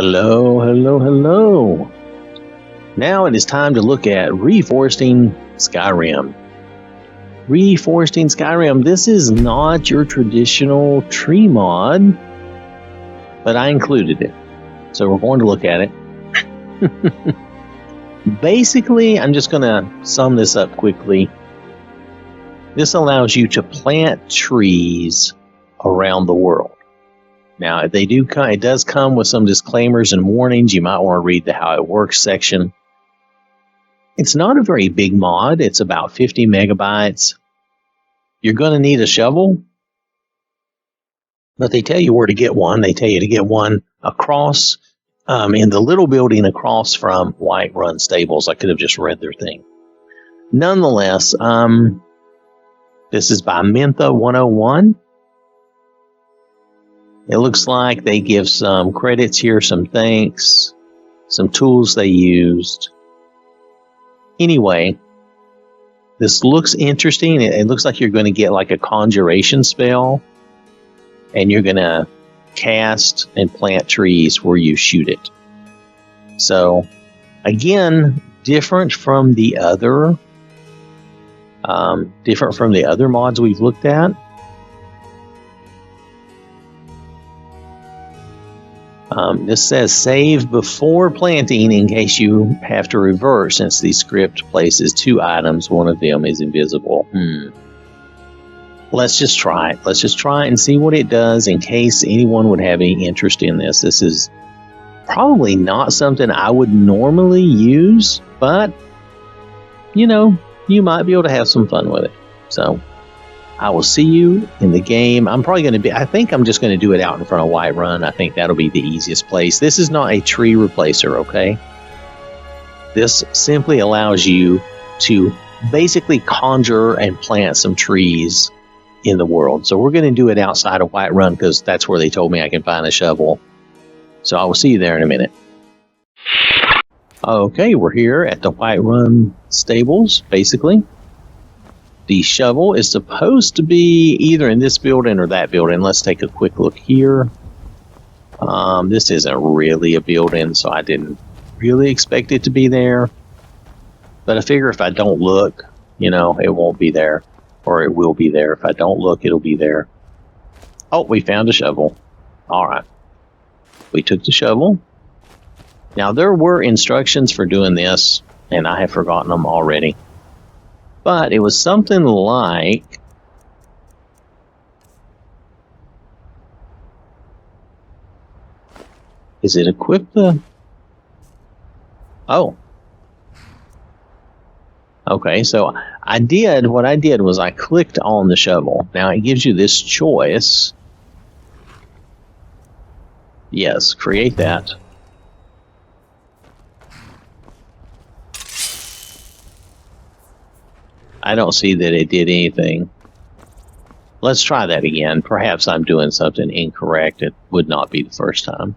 Hello, hello, hello. Now it is time to look at Reforesting Skyrim. Reforesting Skyrim, this is not your traditional tree mod, but I included it. So we're going to look at it. Basically, I'm just going to sum this up quickly. This allows you to plant trees around the world. Now, it does come with some disclaimers and warnings. You might want to read the How It Works section. It's not a very big mod. It's about 50 megabytes. You're going to need a shovel, but they tell you where to get one. They tell you to get one across in the little building across from White Run Stables. I could have just read their thing. Nonetheless, this is by Mentha 101. It looks like they give some credits here, some thanks, some tools they used. Anyway, this looks interesting. It looks like you're going to get like a conjuration spell, and you're going to cast and plant trees where you shoot it. So, again, different from the other mods we've looked at. This says save before planting in case you have to revert, since the script places 2 items. One of them is invisible. Let's just try it. Let's just try it and see what it does in case anyone would have any interest in this. This is probably not something I would normally use, but, you know, you might be able to have some fun with it. So I will see you in the game. I think I'm just going to do it out in front of White Run. I think that'll be the easiest place. This is not a tree replacer, okay? This simply allows you to basically conjure and plant some trees in the world. So we're going to do it outside of White Run because that's where they told me I can find a shovel. So I will see you there in a minute. Okay, we're here at the White Run Stables, basically. The shovel is supposed to be either in this building or that building. Let's take a quick look here. This isn't really a building, so I didn't really expect it to be there. But I figure if I don't look, it won't be there. Or it will be there. If I don't look, it'll be there. Oh, we found a shovel. All right. We took the shovel. Now, there were instructions for doing this, and I have forgotten them already. But it was something like, is it equip the, oh. Okay, so what I did was I clicked on the shovel. Now it gives you this choice. Yes, create that. I don't see that it did anything. Let's try that again. Perhaps I'm doing something incorrect. It would not be the first time.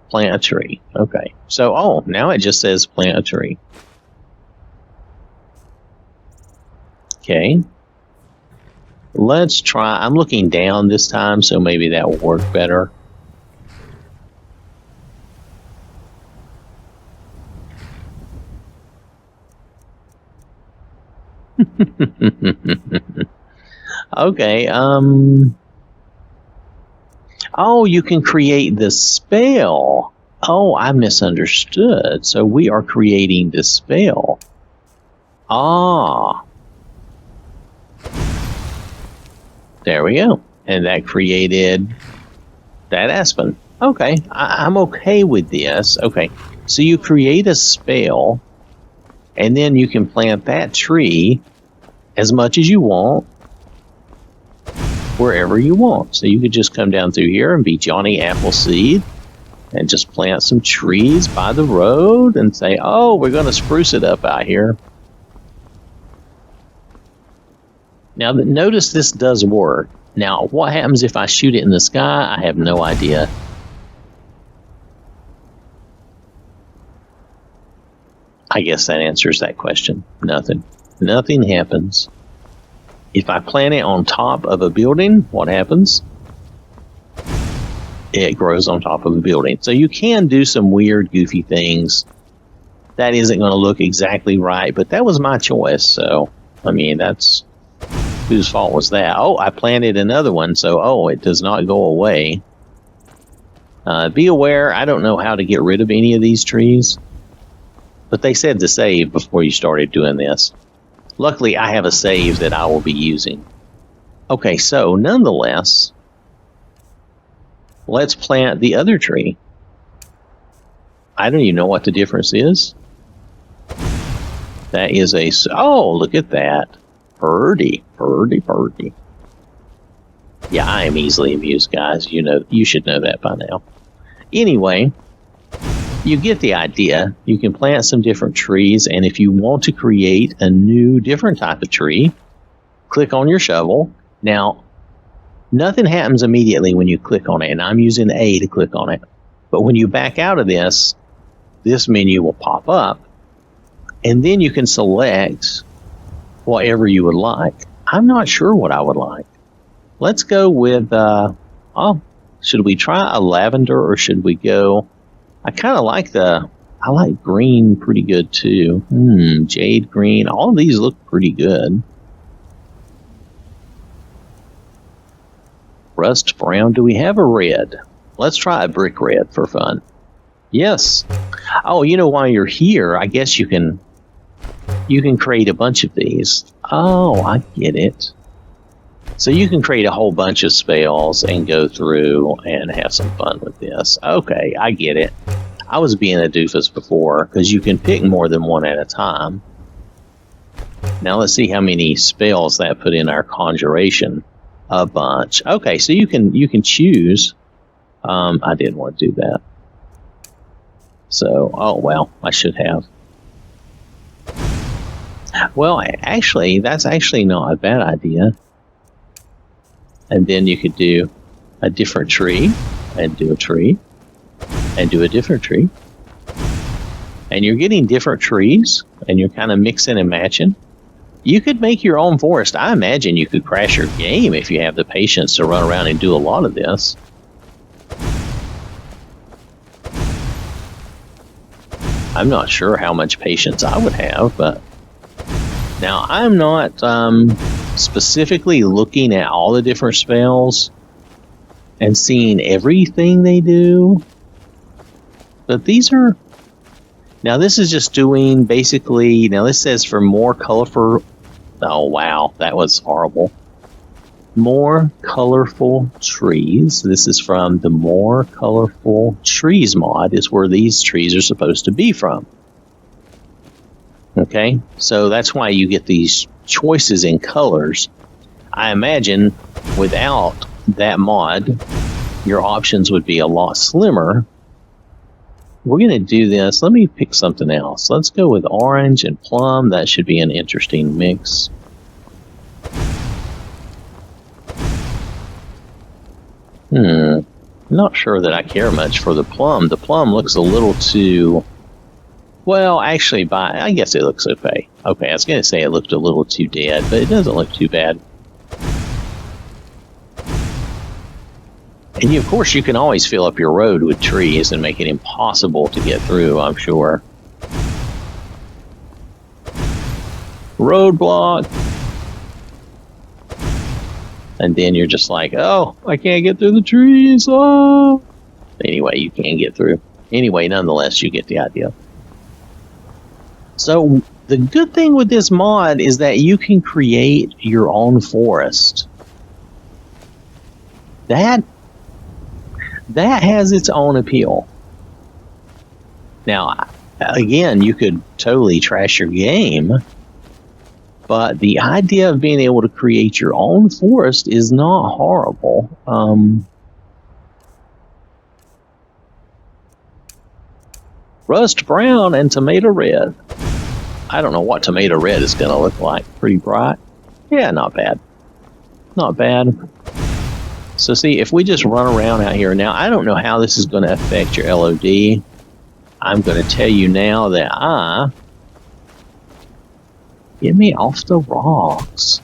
Plant a tree. Okay. So, now it just says plant a tree. Okay. Let's try. I'm looking down this time, so maybe that will work better. Okay, you can create the spell. Oh, I misunderstood. So we are creating the spell. There we go. And that created that aspen. Okay, I'm okay with this. Okay, so you create a spell, and then you can plant that tree as much as you want, wherever you want. So you could just come down through here and be Johnny Appleseed and just plant some trees by the road and say, we're going to spruce it up out here. Now, notice this does work. Now, what happens if I shoot it in the sky? I have no idea. I guess that answers that question. Nothing. Nothing happens. If I plant it on top of a building, what happens? it grows on top of a building. So you can do some weird, goofy things. That isn't going to look exactly right, but that was my choice. So, I mean, that's whose fault was that? Oh, I planted another one, so it does not go away. Be aware, I don't know how to get rid of any of these trees, but they said to save before you started doing this. Luckily, I have a save that I will be using. Okay, so nonetheless, let's plant the other tree. I don't even know what the difference is. That is look at that. Purdy. Yeah, I am easily amused, guys. You should know that by now. Anyway, you get the idea. You can plant some different trees, and if you want to create a new, different type of tree, click on your shovel. Now, nothing happens immediately when you click on it, and I'm using A to click on it. But when you back out of this menu will pop up, and then you can select whatever you would like. I'm not sure what I would like. Let's go with, should we try a lavender or should we go, I like green pretty good too. Jade green, all of these look pretty good. Rust brown, do we have a red? Let's try a brick red for fun. Yes. Oh, while you're here, I guess you can create a bunch of these. Oh, I get it. So you can create a whole bunch of spells and go through and have some fun with this. Okay, I get it. I was being a doofus before because you can pick more than one at a time. Now let's see how many spells that put in our conjuration. A bunch. Okay, so you can choose. I didn't want to do that. So, I should have. Well, actually, that's actually not a bad idea. And then you could do a different tree, and do a tree, and do a different tree. And you're getting different trees, and you're kind of mixing and matching. You could make your own forest. I imagine you could crash your game if you have the patience to run around and do a lot of this. I'm not sure how much patience I would have, but now I'm not specifically looking at all the different spells and seeing everything they do. But these are... Now this is just doing basically... Now this says for more colorful... Oh wow, that was horrible. More colorful trees. This is from the More Colorful Trees mod, is where these trees are supposed to be from. Okay, so that's why you get these choices in colors. I imagine without that mod, your options would be a lot slimmer. We're going to do this. Let me pick something else. Let's go with orange and plum. That should be an interesting mix. Not sure that I care much for the plum. The plum looks a little too... Well, actually, I guess it looks okay. Okay, I was going to say it looked a little too dead, but it doesn't look too bad. And of course, you can always fill up your road with trees and make it impossible to get through, I'm sure. Roadblock. And then you're just like, oh, I can't get through the trees. Oh. Anyway, you can get through. Anyway, nonetheless, you get the idea. So the good thing with this mod is that you can create your own forest. That has its own appeal. Now, again, you could totally trash your game, but the idea of being able to create your own forest is not horrible. Rust brown and tomato red. I don't know what tomato red is going to look like. Pretty bright. Yeah, not bad. Not bad. So see, if we just run around out here now, I don't know how this is going to affect your LOD. I'm going to tell you now that get me off the rocks.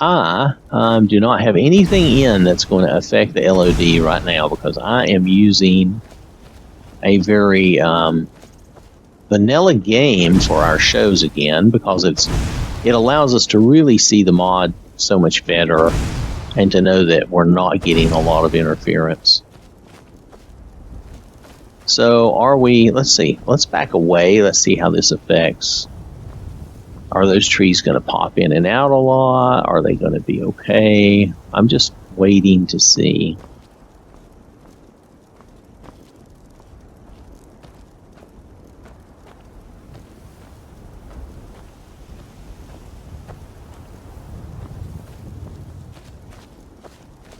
I do not have anything in that's going to affect the LOD right now because I am using a very vanilla game for our shows again because it allows us to really see the mod so much better and to know that we're not getting a lot of interference. So let's see, let's back away, let's see how this affects. Are those trees going to pop in and out a lot? Are they going to be okay? I'm just waiting to see.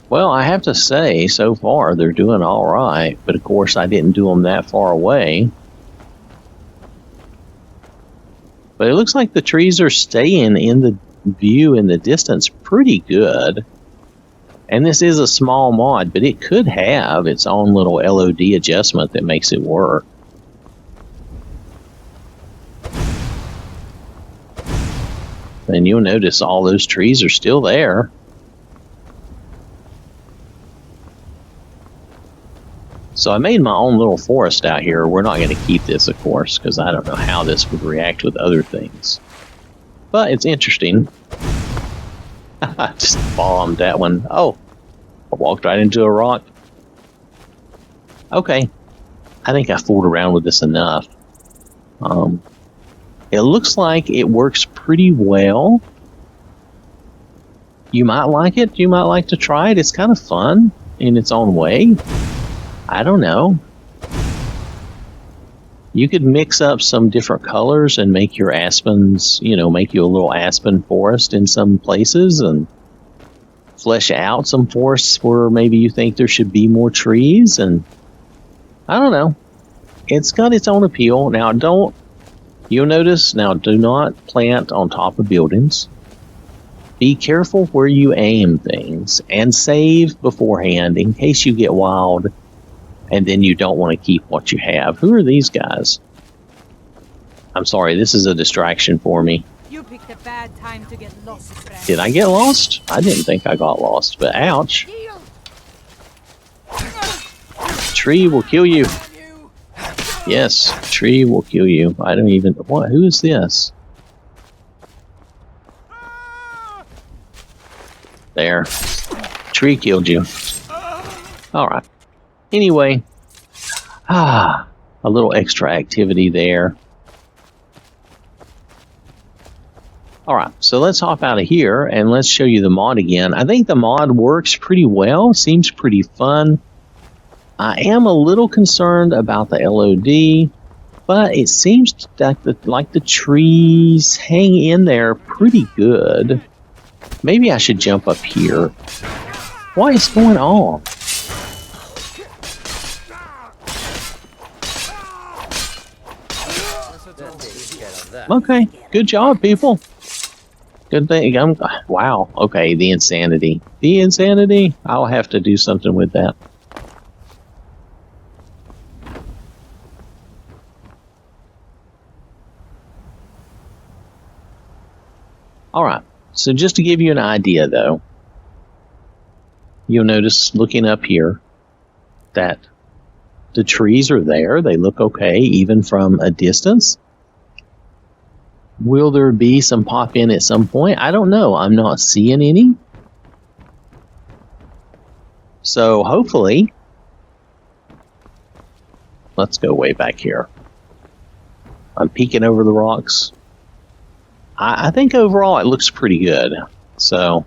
Well, I have to say, so far, they're doing all right. But, of course, I didn't do them that far away. But it looks like the trees are staying in the view in the distance pretty good. And this is a small mod, but it could have its own little LOD adjustment that makes it work. And you'll notice all those trees are still there. So I made my own little forest out here. We're not going to keep this, of course, because I don't know how this would react with other things. But it's interesting. I just bombed that one. Oh, I walked right into a rock. Okay. I think I fooled around with this enough. It looks like it works pretty well. You might like it. You might like to try it. It's kind of fun in its own way. I don't know. You could mix up some different colors and make your aspens, make you a little aspen forest in some places and flesh out some forests where maybe you think there should be more trees. And I don't know. It's got its own appeal. Now, you'll notice, do not plant on top of buildings. Be careful where you aim things and save beforehand in case you get wild. And then you don't want to keep what you have. Who are these guys? I'm sorry, this is a distraction for me. You picked a bad time to get lost, friend. Did I get lost? I didn't think I got lost, but ouch. Tree will kill you. Yes, tree will kill you. I don't even... What? Who is this? There. Tree killed you. Alright. Anyway, a little extra activity there. All right, so let's hop out of here and let's show you the mod again. I think the mod works pretty well, seems pretty fun. I am a little concerned about the LOD, but it seems that the trees hang in there pretty good. Maybe I should jump up here. What is going on? Okay, good job, people. Good thing. Wow. Okay, the insanity. The insanity. I'll have to do something with that. All right. So just to give you an idea, though, you'll notice looking up here that the trees are there. They look okay, even from a distance. Will there be some pop in at some point? I don't know. I'm not seeing any. So hopefully, let's go way back here. I'm peeking over the rocks. I think overall it looks pretty good. So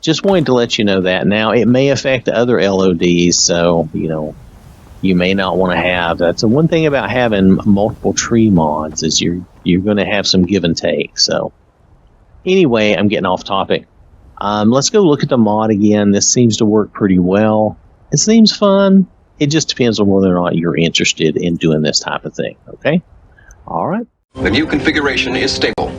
just wanted to let you know that. Now, it may affect other LODs, so, you may not want to have. That's the one thing about having multiple tree mods is you're going to have some give and take. So anyway, I'm getting off topic. Let's go look at the mod again. This seems to work pretty well. It seems fun. It just depends on whether or not you're interested in doing this type of thing. Okay? All right. The new configuration is stable.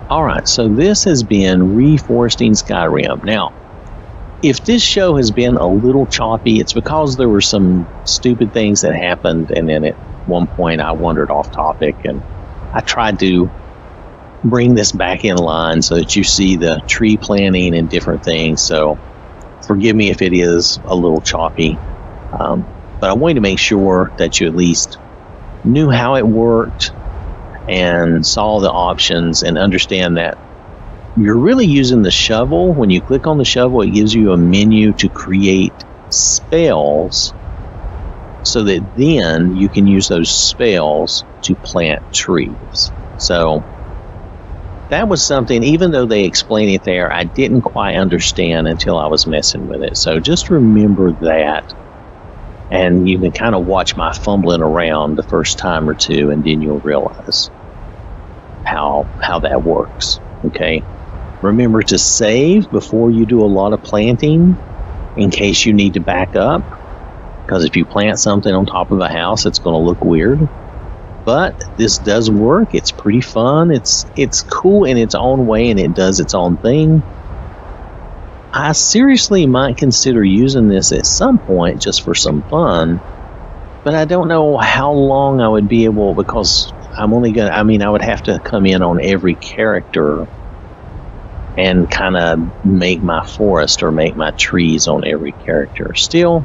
All right. So this has been Reforesting Skyrim. Now, if this show has been a little choppy, it's because there were some stupid things that happened, and then at one point I wandered off topic, and I tried to bring this back in line so that you see the tree planting and different things. So forgive me if it is a little choppy, but I wanted to make sure that you at least knew how it worked and saw the options and understand that you're really using the shovel. When you click on the shovel, it gives you a menu to create spells so that then you can use those spells to plant trees. So that was something, even though they explain it there, I didn't quite understand until I was messing with it. So just remember that, and you can kind of watch my fumbling around the first time or two, and then you'll realize how that works. Okay. Remember to save before you do a lot of planting in case you need to back up, because if you plant something on top of a house, it's going to look weird. But this does work. It's pretty fun. It's cool in its own way, and it does its own thing. I seriously might consider using this at some point just for some fun, but I don't know how long I would be able, because I would have to come in on every character and kind of make my forest or make my trees on every character. Still,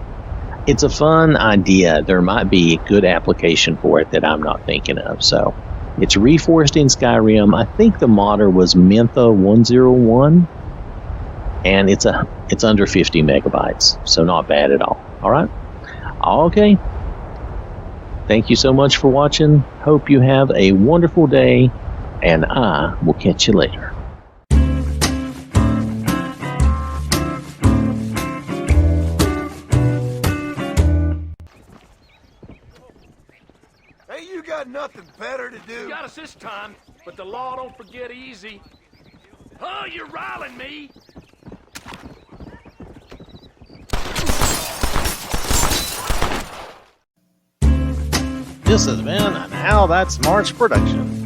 it's a fun idea. There might be a good application for it that I'm not thinking of. So it's Reforesting Skyrim. I think the modder was Mentha 101, and it's under 50 megabytes, so not bad at all. All right. Okay. Thank you so much for watching. Hope you have a wonderful day, and I will catch you later. Hey, you got nothing better to do? You got us this time, but the law don't forget easy. Oh, you're riling me! This has been an OwwThatSmarts production.